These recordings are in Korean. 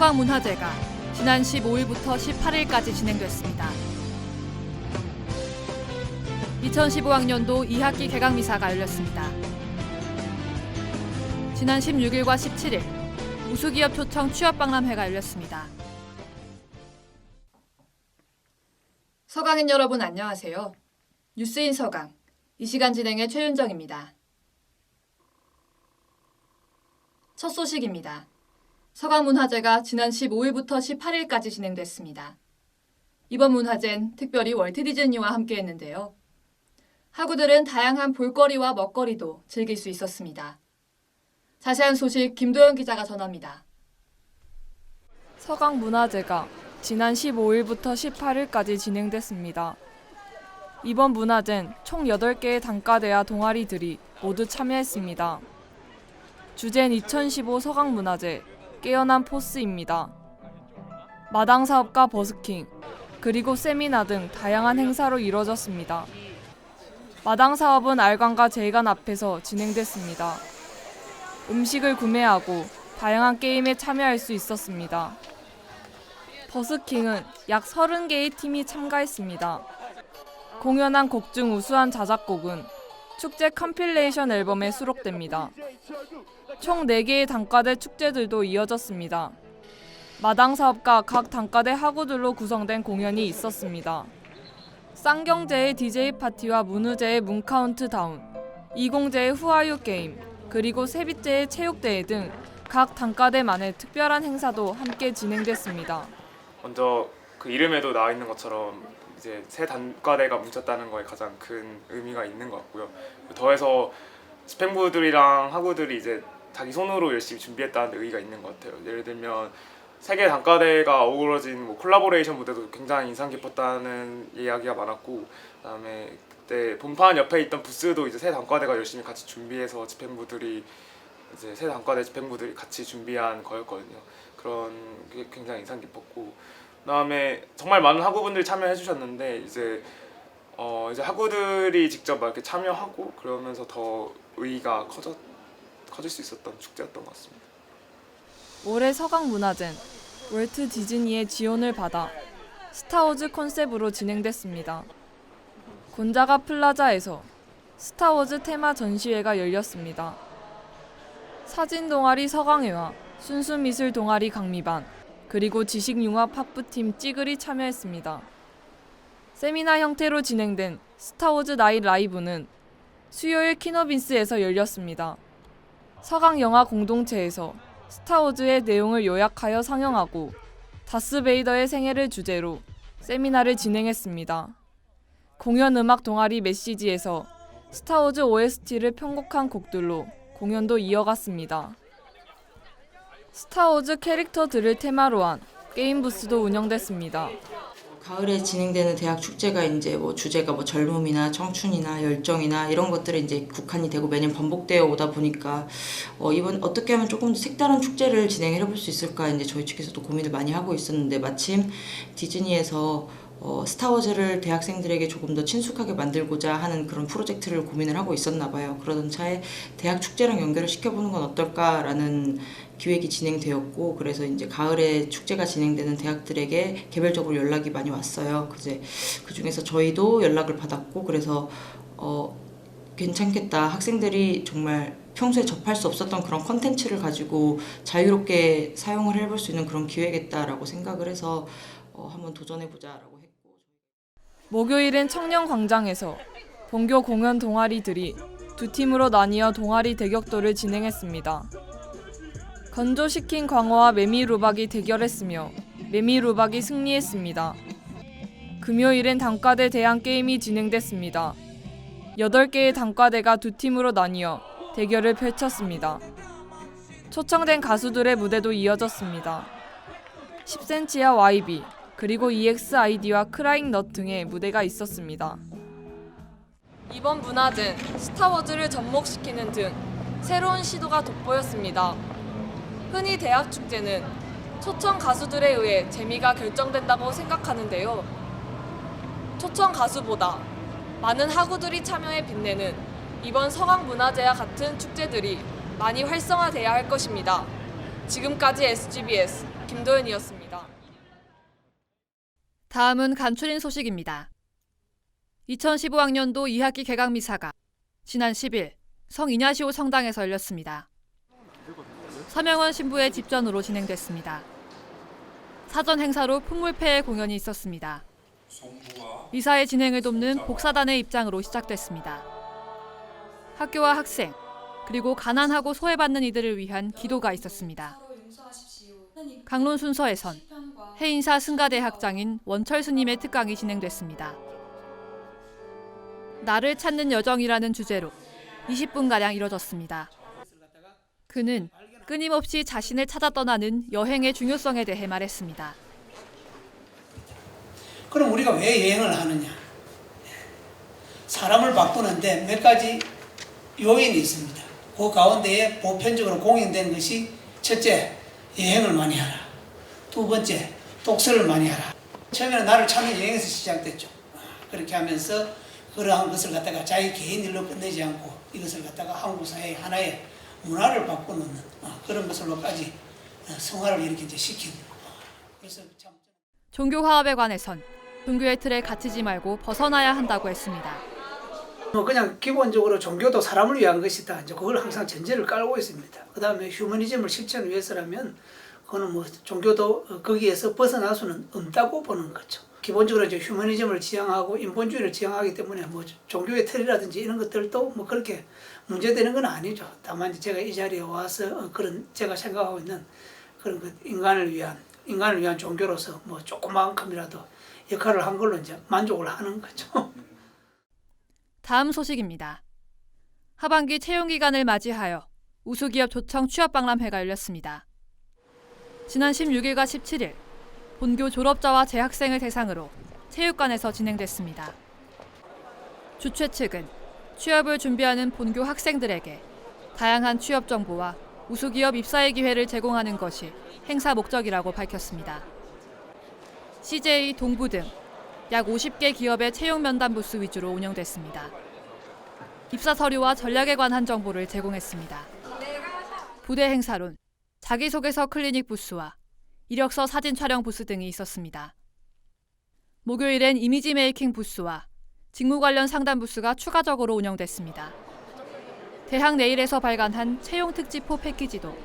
서강문화제가 지난 15일부터 18일까지 진행됐습니다. 2015학년도 2학기 개강미사가 열렸습니다. 지난 16일과 17일 우수기업 초청 취업박람회가 열렸습니다. 서강인 여러분 안녕하세요. 뉴스인 서강, 이 시간 진행의 최윤정입니다. 첫 소식입니다. 서강문화제가 지난 15일부터 18일까지 진행됐습니다. 이번 문화제는 특별히 월트 디즈니와 함께 했는데요. 학우들은 다양한 볼거리와 먹거리도 즐길 수 있었습니다. 자세한 소식 김도연 기자가 전합니다. 서강문화제가 지난 15일부터 18일까지 진행됐습니다. 이번 문화제는 총 8개의 단과대와 동아리들이 모두 참여했습니다. 주제는 2015 서강문화제 깨어난 포스입니다. 마당사업과 버스킹, 그리고 세미나 등 다양한 행사로 이루어졌습니다. 마당사업은 알관과 제일관 앞에서 진행됐습니다. 음식을 구매하고 다양한 게임에 참여할 수 있었습니다. 버스킹은 약 30개의 팀이 참가했습니다. 공연한 곡 중 우수한 자작곡은 축제 컴필레이션 앨범에 수록됩니다. 총 4개의 단과대 축제들도 이어졌습니다. 마당사업과 각 단과대 학우들로 구성된 공연이 있었습니다. 쌍경제의 DJ 파티와 문우제의 문카운트다운, 이공제의 후아유 게임, 그리고 세빛제의 체육대회 등 각 단과대만의 특별한 행사도 함께 진행됐습니다. 먼저 그 이름에도 나와 있는 것처럼 이제 새 단과대가 뭉쳤다는 거에 가장 큰 의미가 있는 것 같고요. 더해서 집행부들이랑 학우들이 이제 자기 손으로 열심히 준비했다는 의의가 있는 것 같아요. 예를 들면 세 개 단과대가 어우러진 콜라보레이션 무대도 굉장히 인상 깊었다는 이야기가 많았고, 그다음에 그때 본판 옆에 있던 부스도 이제 세 단과대가 열심히 같이 준비해서 집행부들이 이제 세 단과대 집행부들이 같이 준비한 거였거든요. 그런 게 굉장히 인상 깊었고, 그다음에 정말 많은 학우분들이 참여해 주셨는데 이제 학우들이 직접 막 이렇게 참여하고 그러면서 더 의의가 커질 수 있었던 축제였던 것 같습니다. 올해 서강문화제는 월트 디즈니의 지원을 받아 스타워즈 컨셉으로 진행됐습니다. 곤자가 플라자에서 스타워즈 테마 전시회가 열렸습니다. 사진 동아리 서강회와 순수미술 동아리 강미반, 그리고 지식융합 학부팀 찌글이 참여했습니다. 세미나 형태로 진행된 스타워즈 나잇 라이브는 수요일 키노빈스에서 열렸습니다. 서강 영화 공동체에서 스타워즈의 내용을 요약하여 상영하고 다스베이더의 생애를 주제로 세미나를 진행했습니다. 공연 음악 동아리 메시지에서 스타워즈 OST를 편곡한 곡들로 공연도 이어갔습니다. 스타워즈 캐릭터들을 테마로 한 게임 부스도 운영됐습니다. 가을에 진행되는 대학 축제가 이제 주제가 젊음이나 청춘이나 열정이나 이런 것들이 이제 국한이 되고 매년 반복되어 오다 보니까 이번 어떻게 하면 조금 더 색다른 축제를 진행해 볼 수 있을까 이제 저희 측에서도 고민을 많이 하고 있었는데, 마침 디즈니에서 스타워즈를 대학생들에게 조금 더 친숙하게 만들고자 하는 그런 프로젝트를 고민을 하고 있었나 봐요. 그러던 차에 대학 축제랑 연결을 시켜보는 건 어떨까라는 기획이 진행되었고, 그래서 이제 가을에 축제가 진행되는 대학들에게 개별적으로 연락이 많이 왔어요. 그 중에서 저희도 연락을 받았고, 그래서 괜찮겠다. 학생들이 정말 평소에 접할 수 없었던 그런 컨텐츠를 가지고 자유롭게 사용을 해볼 수 있는 그런 기회겠다라고 생각을 해서 한번 도전해보자라고 했고. 목요일엔 청년광장에서 본교 공연 동아리들이 두 팀으로 나뉘어 동아리 대격돌을 진행했습니다. 건조시킨 광어와 매미루박이 대결했으며 매미루박이 승리했습니다. 금요일엔 단과대 대항게임이 진행됐습니다. 8개의 단과대가 두 팀으로 나뉘어 대결을 펼쳤습니다. 초청된 가수들의 무대도 이어졌습니다. 10cm와 YB, 그리고 EXID와 크라잉넛 등의 무대가 있었습니다. 이번 문화제는 스타워즈를 접목시키는 등 새로운 시도가 돋보였습니다. 흔히 대학 축제는 초청 가수들에 의해 재미가 결정된다고 생각하는데요. 초청 가수보다 많은 학우들이 참여해 빛내는 이번 서강문화제와 같은 축제들이 많이 활성화돼야 할 것입니다. 지금까지 SGBS 김도연이었습니다. 다음은 간추린 소식입니다. 2015학년도 2학기 개강미사가 지난 10일 성이냐시오 성당에서 열렸습니다. 서명원 신부의 집전으로 진행됐습니다. 사전 행사로 풍물패의 공연이 있었습니다. 미사의 진행을 돕는 복사단의 입장으로 시작됐습니다. 학교와 학생, 그리고 가난하고 소외받는 이들을 위한 기도가 있었습니다. 강론 순서에선 해인사 승가대학장인 원철 스님의 특강이 진행됐습니다. 나를 찾는 여정이라는 주제로 20분가량 이뤄졌습니다. 그는 끊임없이 자신을 찾아 떠나는 여행의 중요성에 대해 말했습니다. 그럼 우리가 왜 여행을 하느냐? 사람을 바꾸는데 몇 가지 요인이 있습니다. 그 가운데에 보편적으로 공인된 것이 첫째, 여행을 많이 하라. 두 번째, 독서를 많이 하라. 처음에는 나를 찾는 여행에서 시작됐죠. 그렇게 하면서 그러한 것을 갖다가 자기 개인 일로 끝내지 않고 이것을 갖다가 한국 사회의 하나의 문화를 바꾸는 그런 것으로까지 성화를 이렇게 이제 시킨. 그래서 참 종교 화합에 관해선 종교의 틀에 갇히지 말고 벗어나야 한다고 했습니다. 그냥 기본적으로 종교도 사람을 위한 것이다. 이제 그걸 항상 전제를 깔고 있습니다. 그 다음에 휴머니즘을 실천하기 위해서라면 그거는 뭐 종교도 거기에서 벗어날 수는 없다고 보는 거죠. 기본적으로 이제 휴머니즘을 지향하고 인본주의를 지향하기 때문에 뭐 종교의 틀이라든지 이런 것들도 뭐 그렇게 문제되는 건 아니죠. 다만 제가 이 자리에 와서 그런 제가 생각하고 있는 그런 그 인간을 위한 종교로서 뭐 조그만큼이라도 역할을 한 걸로 이제 만족을 하는 거죠. 다음 소식입니다. 하반기 채용 기간을 맞이하여 우수기업 초청 취업박람회가 열렸습니다. 지난 16일과 17일 본교 졸업자와 재학생을 대상으로 체육관에서 진행됐습니다. 주최 측은 취업을 준비하는 본교 학생들에게 다양한 취업 정보와 우수기업 입사의 기회를 제공하는 것이 행사 목적이라고 밝혔습니다. CJ, 동부 등 약 50개 기업의 채용 면담 부스 위주로 운영됐습니다. 입사 서류와 전략에 관한 정보를 제공했습니다. 부대 행사론 자기소개서 클리닉 부스와 이력서 사진 촬영 부스 등이 있었습니다. 목요일엔 이미지 메이킹 부스와 직무 관련 상담 부스가 추가적으로 운영됐습니다. 대학 내일에서 발간한 채용 특집호 패키지도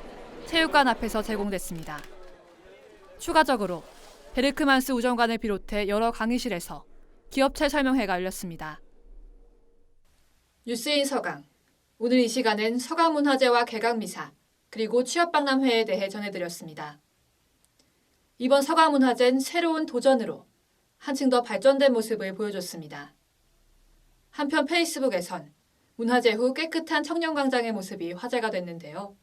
체육관 앞에서 제공됐습니다. 추가적으로 베르크만스 우정관을 비롯해 여러 강의실에서 기업체 설명회가 열렸습니다. 뉴스인 서강. 오늘 이 시간은 서강문화제와 개강미사, 그리고 취업박람회에 대해 전해드렸습니다. 이번 서강문화제는 새로운 도전으로 한층 더 발전된 모습을 보여줬습니다. 한편 페이스북에선 문화제 후 깨끗한 청년광장의 모습이 화제가 됐는데요.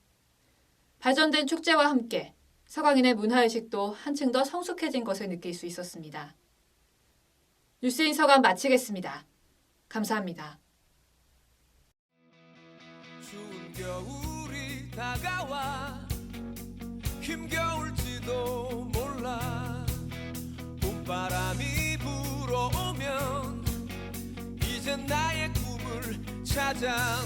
발전된 축제와 함께 서강인의 문화의식도 한층 더 성숙해진 것을 느낄 수 있었습니다. 뉴스인 서강 마치겠습니다. 감사합니다. 추운 겨울이 다가와 힘겨울지도 몰라 봄바람이 불어오면 이젠 나의 꿈을 찾아